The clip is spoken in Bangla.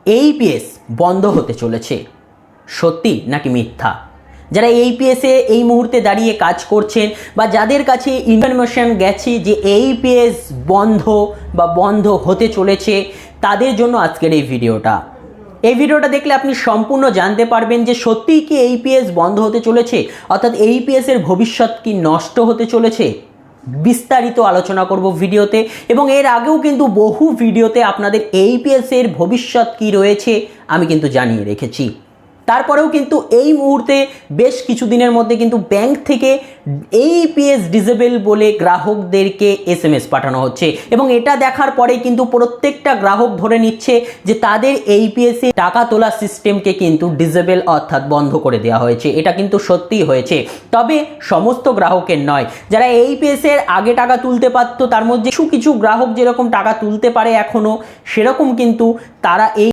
এইপিএস বন্ধ হতে চলেছে, সত্যি নাকি মিথ্যা? যারা এইপিএসে এই মুহূর্তে দাঁড়িয়ে কাজ করছেন বা যাদের কাছে ইনফরমেশন গেছে যে এইপিএস বন্ধ হতে চলেছে, তাদের জন্য আজকের এই ভিডিওটা দেখলে আপনি সম্পূর্ণ জানতে পারবেন যে সত্যিই কি এইপিএস বন্ধ হতে চলেছে, অর্থাৎ এইপিএসের ভবিষ্যৎ কি নষ্ট হতে চলেছে। বিস্তারিত আলোচনা করব ভিডিওতে, এবং এর আগেও কিন্তু বহু ভিডিওতে আপনাদের এইপিএসের ভবিষ্যৎ কি রয়েছে আমি কিন্তু জানিয়ে রেখেছি। তারপরেও কিন্তু এই মুহূর্তে বেশ কিছুদিনের মধ্যে কিন্তু ব্যাংক থেকে এইপিএস ডিসেবল বলে গ্রাহকদেরকে এসএমএস পাঠানো হচ্ছে, এবং এটা দেখার পরে কিন্তু প্রত্যেকটা গ্রাহক ধরে নিচ্ছে যে তাদের এইপিএসে টাকা তোলা সিস্টেমকে কিন্তু ডিসেবল অর্থাৎ বন্ধ করে দেওয়া হয়েছে। এটা কিন্তু সত্যিই হয়েছে, তবে সমস্ত গ্রাহকের নয়। যারা এইপিএসের আগে টাকা তুলতে পারতো, তার মধ্যে কিছু গ্রাহক যেরকম টাকা তুলতে পারে এখনও, সেরকম কিন্তু তারা এই